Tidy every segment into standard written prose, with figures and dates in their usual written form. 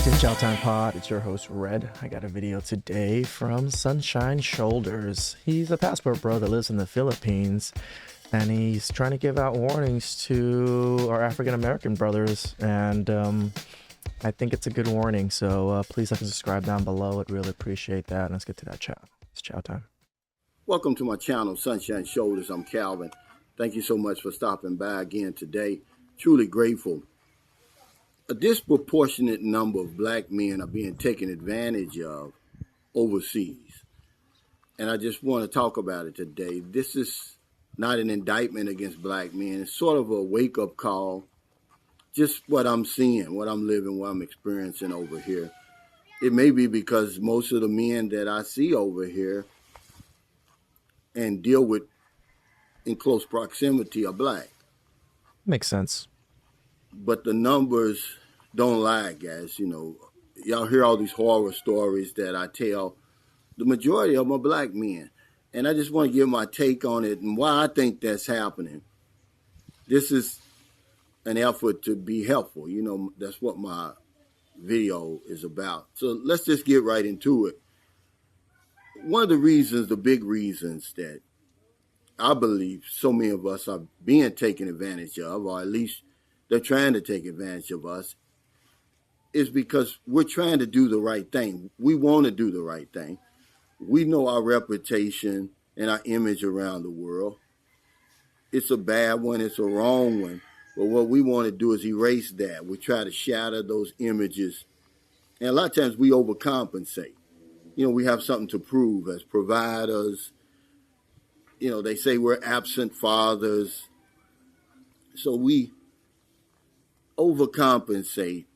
back to the TheChowTimePod. It's your host, Red. I got a video today from Sunshine Shoulders. He's a passport bro that lives in the Philippines, and he's trying to give out warnings to our African-American brothers, and I think it's a good warning, so please like and subscribe down below. I'd really appreciate that. Let's get to that chat. It's chow time. Welcome to my channel, Sunshine Shoulders. I'm Calvin. Thank you so much for stopping by again today. Truly grateful. A disproportionate number of black men are being taken advantage of overseas. And I just want to talk about it today. This is not an indictment against black men. It's sort of a wake-up call. Just what I'm seeing, what I'm living, what I'm experiencing over here. It may be because most of the men that I see over here and deal with in close proximity are black. Makes sense. But the numbers don't lie, guys. You know, y'all hear all these horror stories that I tell. The majority of them are black men. And I just want to give my take on it and why I think that's happening. This is an effort to be helpful. You know, that's what my video is about. So let's just get right into it. One of the reasons, the big reasons that I believe so many of us are being taken advantage of, or at least they're trying to take advantage of us, is because we're trying to do the right thing. We want to do the right thing. We know our reputation and our image around the world. It's a bad one. It's a wrong one. But what we want to do is erase that. We try to shatter those images. And a lot of times we overcompensate. You know, we have something to prove as providers. You know, they say we're absent fathers. So we overcompensate.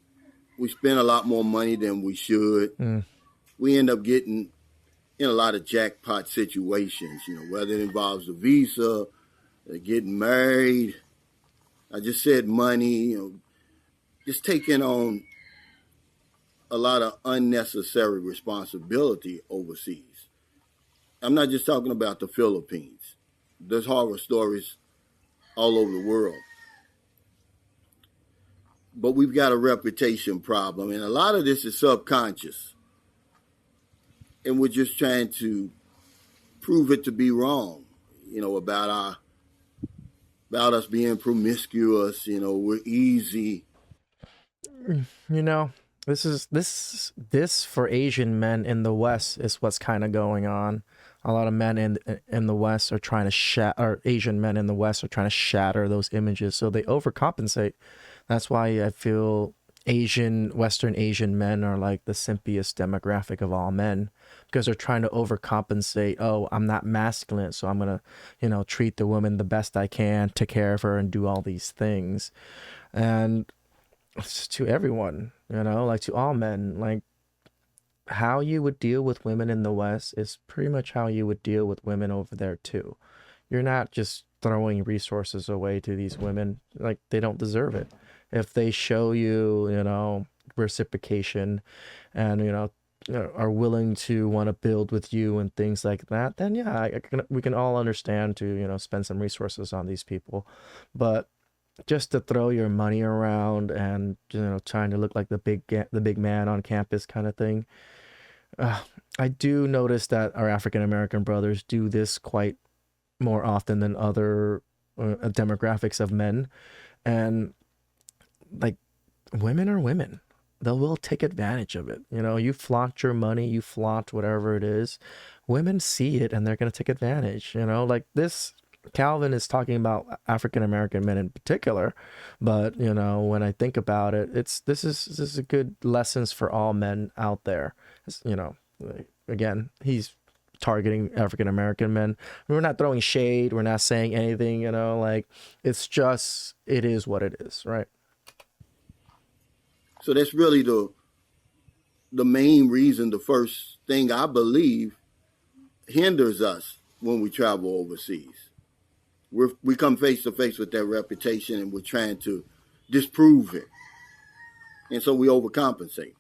We spend a lot more money than we should. We end up getting in a lot of jackpot situations, you know, whether it involves a visa, getting married. I just said money, you know, just taking on a lot of unnecessary responsibility overseas. I'm not just talking about the Philippines. There's horror stories all over the world. But we've got a reputation problem, and a lot of this is subconscious. And we're just trying to prove it to be wrong, you know, about us being promiscuous, you know, we're easy. You know, this for Asian men in the West is what's kind of going on. A lot of men in the West are trying to shatter, Asian men in the West are trying to shatter those images, so they overcompensate. That's why I feel Western Asian men are like the simpiest demographic of all men, because they're trying to overcompensate. Oh, I'm not masculine, so I'm gonna, you know, treat the woman the best I can, take care of her, and do all these things. And it's to everyone, you know, like to all men, like how you would deal with women in the West is pretty much how you would deal with women over there too. You're not just throwing resources away to these women like they don't deserve it. If they show you, you know, reciprocation and, you know, are willing to want to build with you and things like that, then yeah, we can all understand to, you know, spend some resources on these people. But just to throw your money around and, you know, trying to look like the big man on campus kind of thing. I do notice that our African-American brothers do this quite more often than other demographics of men. And like, women are women. They will take advantage of it. You know, you flaunt your money, you flaunt whatever it is. Women see it and they're going to take advantage. You know, like this, Calvin is talking about African-American men in particular. But, you know, when I think about it, this is a good lessons for all men out there. You know, again, he's targeting African-American men. We're not throwing shade. We're not saying anything, you know, like it's just, it is what it is, right? So that's really the main reason, the first thing I believe hinders us when we travel overseas. We come face to face with that reputation and we're trying to disprove it. And so we overcompensate.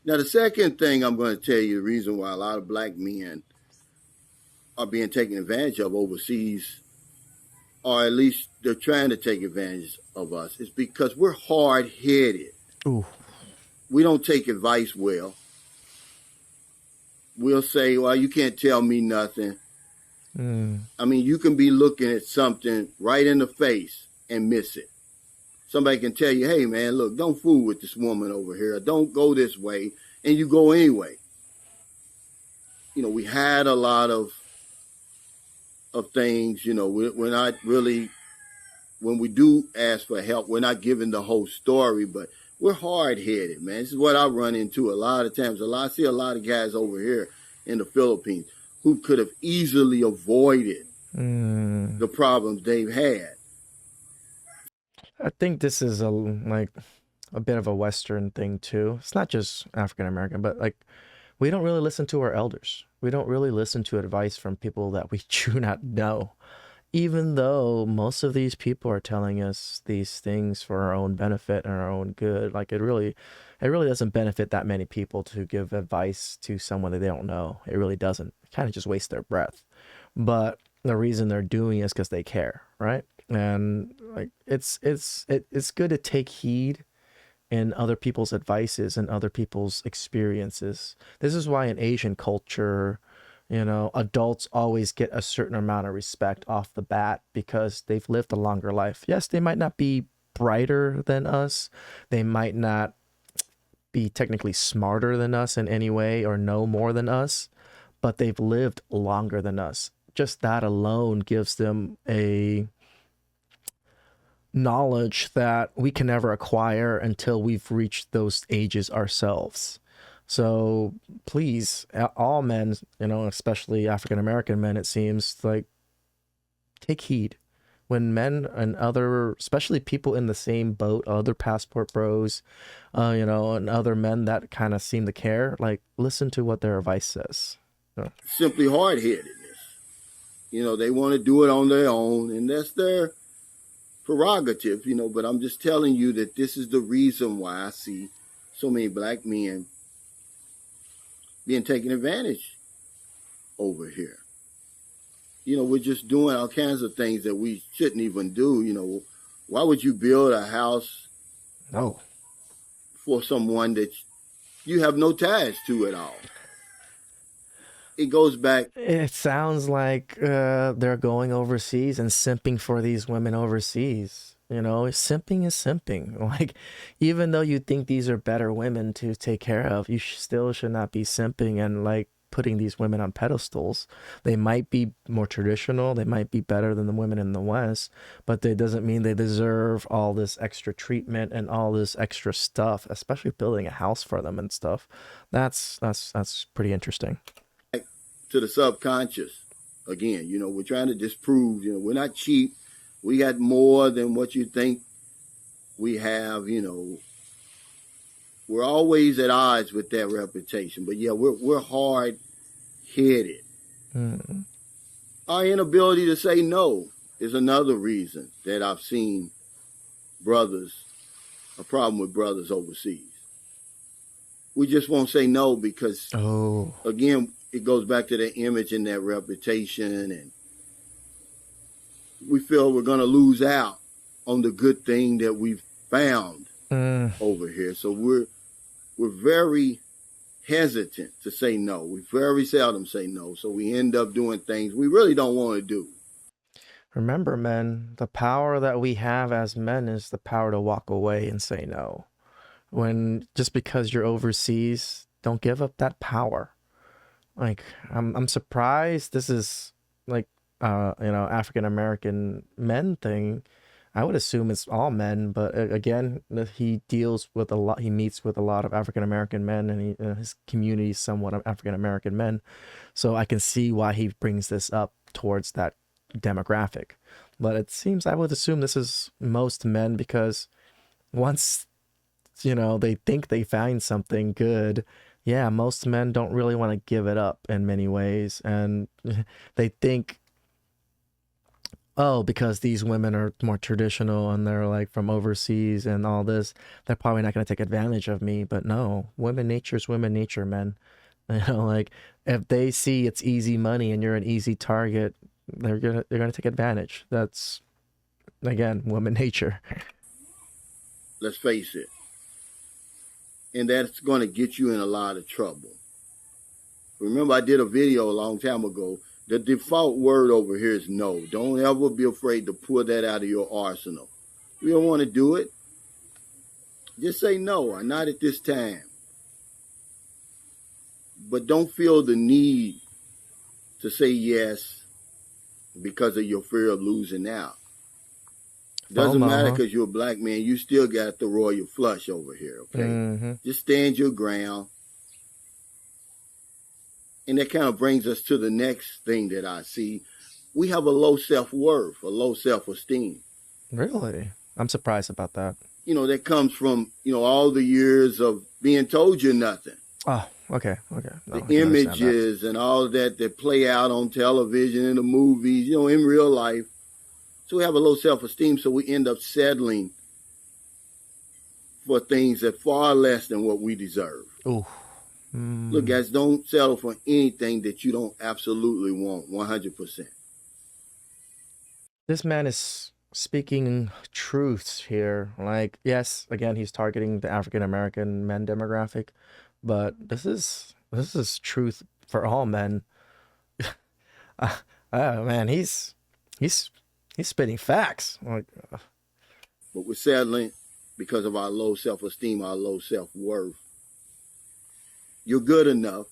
Now, the second thing I'm going to tell you, the reason why a lot of black men are being taken advantage of overseas, or at least they're trying to take advantage of us, is because we're hard-headed. Ooh, we don't take advice well. We'll say, well, you can't tell me nothing. I mean, you can be looking at something right in the face and miss it. Somebody can tell you, hey, man, look, don't fool with this woman over here. Don't go this way. And you go anyway. You know, we had a lot of things, you know, we're not really, when we do ask for help, we're not giving the whole story, but we're hard-headed, man. This is what I run into a lot of times. I see a lot of guys over here in the Philippines who could have easily avoided the problems they've had. I think this is a bit of a Western thing too. It's not just African American, but like we don't really listen to our elders. We don't really listen to advice from people that we do not know. Even though most of these people are telling us these things for our own benefit and our own good, like it really doesn't benefit that many people to give advice to someone that they don't know. It really doesn't. It kind of just wastes their breath. But the reason they're doing it is because they care, right? And like it's good to take heed in other people's advices and other people's experiences. This is why in Asian culture, adults always get a certain amount of respect off the bat because they've lived a longer life. Yes, they might not be brighter than us. They might not be technically smarter than us in any way or know more than us, but they've lived longer than us. Just that alone gives them a knowledge that we can never acquire until we've reached those ages ourselves. So please, all men, especially African American men, it seems like, take heed when men and other, especially people in the same boat, other passport bros, and other men that kind of seem to care, like listen to what their advice says. Simply hard-headedness. They want to do it on their own, and that's their prerogative, but I'm just telling you that this is the reason why I see so many black men being taken advantage over here. We're just doing all kinds of things that we shouldn't even do. Why would you build a house for someone that you have no ties to at all? It goes back. It sounds like they're going overseas and simping for these women overseas. Simping is simping. Like, even though you think these are better women to take care of, you still should not be simping and like putting these women on pedestals. They might be more traditional. They might be better than the women in the West, but that doesn't mean they deserve all this extra treatment and all this extra stuff, especially building a house for them and stuff. That's pretty interesting. To the subconscious again. We're trying to disprove. We're not cheap. We got more than what you think we have. We're always at odds with that reputation. But yeah, we're hard headed. Our inability to say no is another reason that I've seen a problem with brothers overseas. We just won't say no because, again, it goes back to the image and that reputation, and we feel we're going to lose out on the good thing that we've found over here. So we're very hesitant to say no. We very seldom say no. So we end up doing things we really don't want to do. Remember, men, the power that we have as men is the power to walk away and say no. When just because you're overseas, don't give up that power. Like, I'm surprised this is like African American men thing. I would assume it's all men, but again, he deals with a lot. He meets with a lot of African American men, and his community is somewhat of African American men. So I can see why he brings this up towards that demographic. But it seems, I would assume this is most men, because once they think they find something good, yeah, most men don't really want to give it up in many ways, and they think, oh, because these women are more traditional and they're like from overseas and all this, they're probably not going to take advantage of me. But no, women nature is women nature, men. Like, if they see it's easy money and you're an easy target, they're gonna take advantage. That's, again, woman nature. Let's face it. and that's going to get you in a lot of trouble. Remember, I did a video a long time ago. The default word over here is no. Don't ever be afraid to pull that out of your arsenal. If you don't want to do it, just say no, or not at this time. But don't feel the need to say yes because of your fear of losing out. Doesn't matter because you're a black man. You still got the royal flush over here, okay? Mm-hmm. Just stand your ground. And that kind of brings us to the next thing that I see. We have a low self-worth, a low self-esteem. Really? I'm surprised about that. You know, that comes from, all the years of being told you're nothing. Oh, okay. No, the images and all of that play out on television and the movies, in real life. So we have a low self-esteem, so we end up settling for things that far less than what we deserve. Ooh. Look, guys, don't settle for anything that you don't absolutely want 100%. This man is speaking truths here. Like, yes, again, he's targeting the African American men demographic, but this is truth for all men. Man, he's spitting facts. Like, but we're settling because of our low self-esteem, our low self-worth. You're good enough,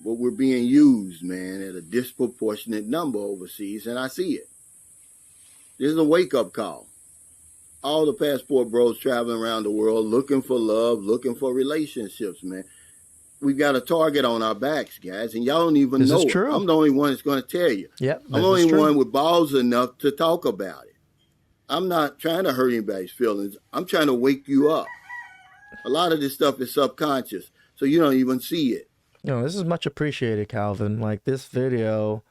but we're being used, man, at a disproportionate number overseas, and I see it. This is a wake-up call. All the passport bros traveling around the world looking for love, looking for relationships, man. We've got a target on our backs, guys, and y'all don't even know it. True. I'm the only one that's going to tell you. Yep, I'm the only one with balls enough to talk about it. I'm not trying to hurt anybody's feelings. I'm trying to wake you up. A lot of this stuff is subconscious, so you don't even see it. This is much appreciated, Calvin. Like, this video,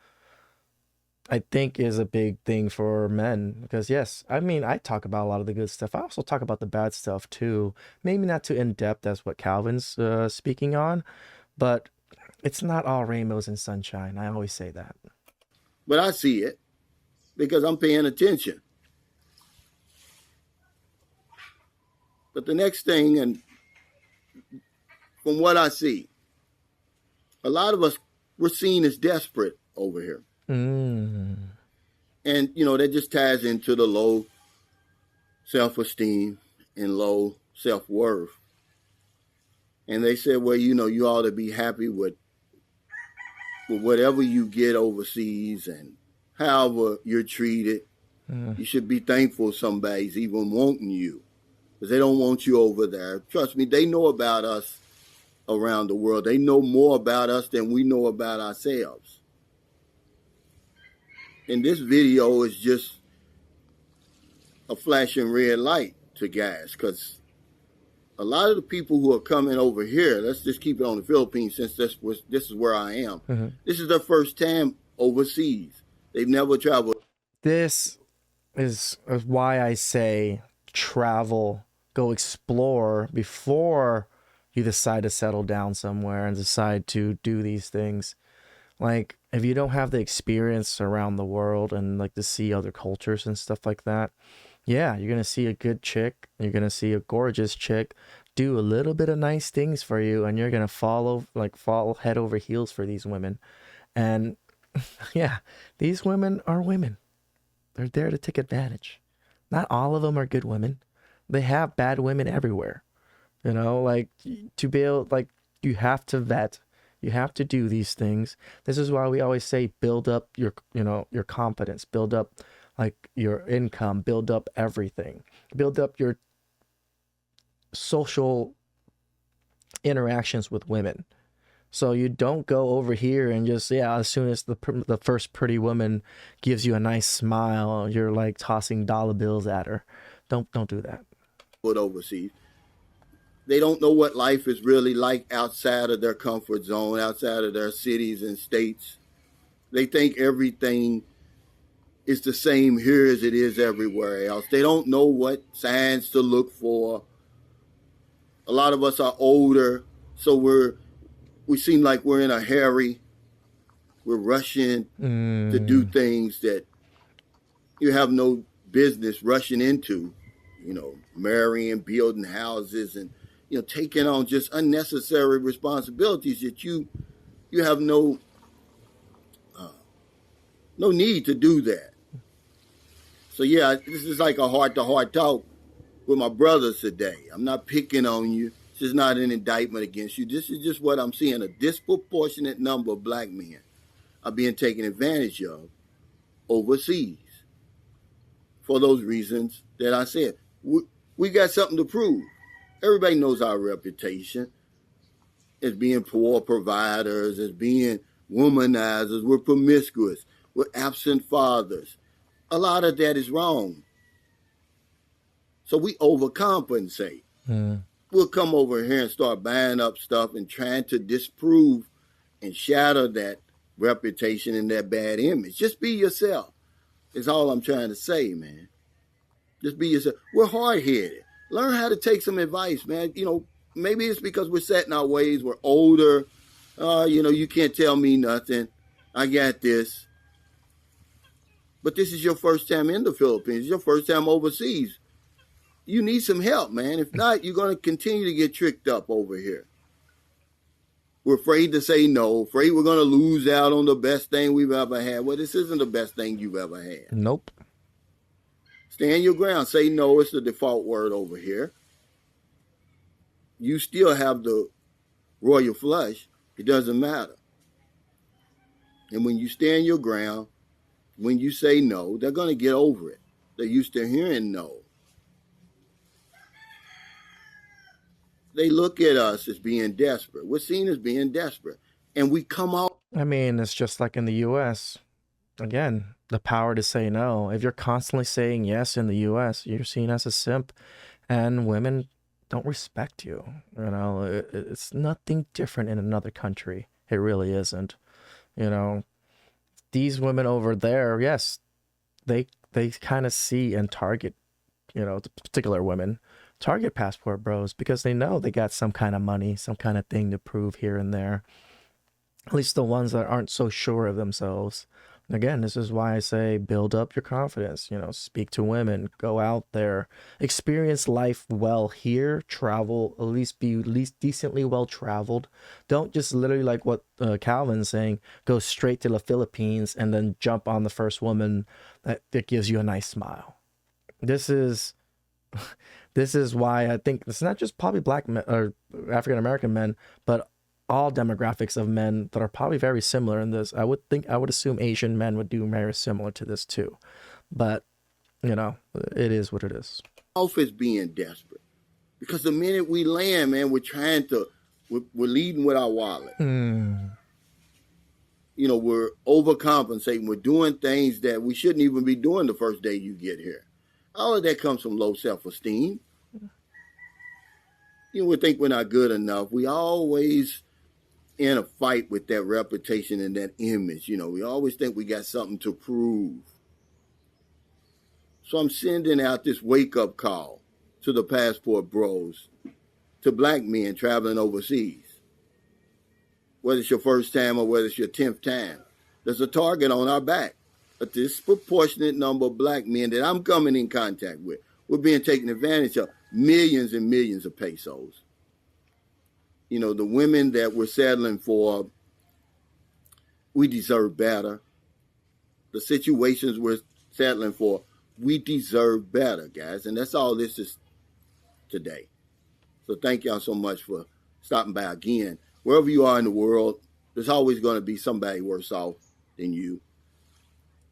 I think, is a big thing for men because, yes, I mean, I talk about a lot of the good stuff. I also talk about the bad stuff too. Maybe not too in depth as what Calvin's speaking on, but it's not all rainbows and sunshine. I always say that. But I see it because I'm paying attention. But the next thing, and from what I see, a lot of us, we're seen as desperate over here. And, that just ties into the low self-esteem and low self-worth. And they said, well, you ought to be happy with whatever you get overseas and however you're treated. You should be thankful somebody's even wanting you because they don't want you over there. Trust me, they know about us around the world. They know more about us than we know about ourselves. And this video is just a flashing red light to guys because a lot of the people who are coming over here, let's just keep it on the Philippines since this is where I am. Mm-hmm. This is their first time overseas. They've never traveled. This is why I say travel, go explore before you decide to settle down somewhere and decide to do these things. Like, if you don't have the experience around the world and like to see other cultures and stuff like that, yeah, you're going to see a good chick. You're going to see a gorgeous chick do a little bit of nice things for you. And you're going to fall head over heels for these women. And yeah, these women are women. They're there to take advantage. Not all of them are good women. They have bad women everywhere. Like, to be able, like, you have to vet. You have to do these things. This is why we always say build up your confidence, build up like your income, build up everything, build up your social interactions with women. So you don't go over here and just, as soon as the first pretty woman gives you a nice smile, you're like tossing dollar bills at her. Don't do that. But overseas, they don't know what life is really like outside of their comfort zone, outside of their cities and states. They think everything is the same here as it is everywhere else. They don't know what signs to look for. A lot of us are older, so we seem like we're in a hurry. We're rushing to do things that you have no business rushing into. marrying, building houses, and taking on just unnecessary responsibilities that you have no need to do that. So yeah, this is like a heart-to-heart talk with my brothers today. I'm not picking on you. This is not an indictment against you. This is just what I'm seeing. A disproportionate number of black men are being taken advantage of overseas for those reasons that I said. We got something to prove. Everybody knows our reputation as being poor providers, as being womanizers. We're promiscuous. We're absent fathers. A lot of that is wrong. So we overcompensate. We'll come over here and start buying up stuff and trying to disprove and shatter that reputation and that bad image. Just be yourself. Is all I'm trying to say, man. Just be yourself. We're hard-headed. Learn how to take some advice, man. Maybe it's because we're set in our ways. We're older. You can't tell me nothing. I got this. But this is your first time in the Philippines. It's your first time overseas. You need some help, man. If not, you're going to continue to get tricked up over here. We're afraid to say no, afraid we're going to lose out on the best thing we've ever had. Well, this isn't the best thing you've ever had. Nope. Stand your ground. Say no. It's the default word over here. You still have the royal flush. It doesn't matter. And when you stand your ground, when you say no, they're going to get over it. They're used to hearing no. They look at us as being desperate. We're seen as being desperate. And we come out. I mean, it's just like in the U.S. Again, the power to say no. If you're constantly saying yes in the U.S., you're seen as a simp, and women don't respect you. It's nothing different in another country. It really isn't. These women over there, yes, they kind of see and target, particular women, target passport bros because they know they got some kind of money, some kind of thing to prove here and there. At least the ones that aren't so sure of themselves. Again, this is why I say build up your confidence, speak to women, go out there, experience life well here, travel, be at least decently well traveled. Don't just literally like what Calvin's saying, go straight to the Philippines and then jump on the first woman that gives you a nice smile. This is why I think it's not just probably black men or African American men, but all demographics of men that are probably very similar in this. I would assume Asian men would do very similar to this too. But, it is what it is. Off as being desperate. Because the minute we land, man, we're leading with our wallet. We're overcompensating. We're doing things that we shouldn't even be doing the first day you get here. All of that comes from low self-esteem. We think we're not good enough. We always in a fight with that reputation and that image. We always think we got something to prove. So I'm sending out this wake-up call to the passport bros, to black men traveling overseas. Whether it's your first time or whether it's your 10th time, there's a target on our back. A disproportionate number of black men that I'm coming in contact with. We're being taken advantage of. Millions and millions of pesos. The women that we're settling for, we deserve better. The situations we're settling for, we deserve better, guys. And that's all this is today. So thank y'all so much for stopping by again. Wherever you are in the world, there's always going to be somebody worse off than you.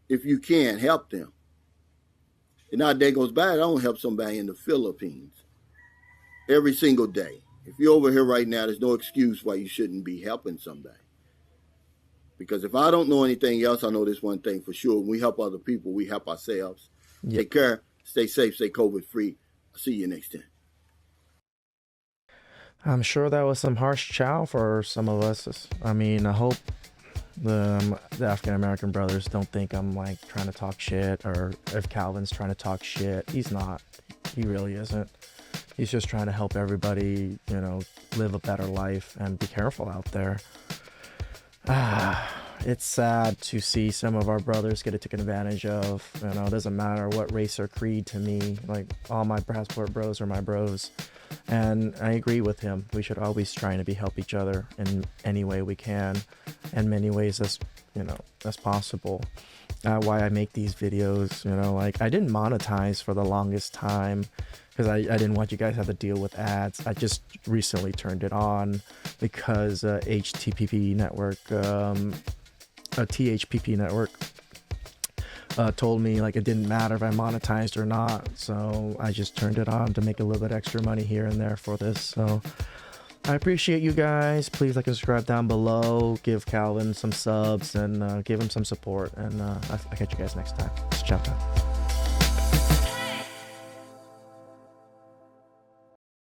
If you can, help them. And not a day goes by, I don't help somebody in the Philippines. Every single day. If you're over here right now, there's no excuse why you shouldn't be helping somebody. Because if I don't know anything else, I know this one thing for sure. When we help other people, we help ourselves. Yep. Take care. Stay safe. Stay COVID-free. I'll see you next time. I'm sure that was some harsh chow for some of us. I mean, I hope the African-American brothers don't think I'm like trying to talk shit, or if Calvin's trying to talk shit. He's not. He really isn't. He's just trying to help everybody, live a better life and be careful out there. it's sad to see some of our brothers get it taken advantage of. You know, it doesn't matter what race or creed to me. Like, all my passport bros are my bros. And I agree with him. We should always try to help each other in any way we can, in many ways as, you know, as possible. Why I make these videos, you know, like, I didn't monetize for the longest time because I didn't want you guys to have to deal with ads. I just recently turned it on because HTPP network, a THPP network, told me like it didn't matter if I monetized or not. So I just turned it on to make a little bit extra money here and there for this. So I appreciate you guys. Please like and subscribe down below. Give Calvin some subs and give him some support. And I'll catch you guys next time. It's chow time.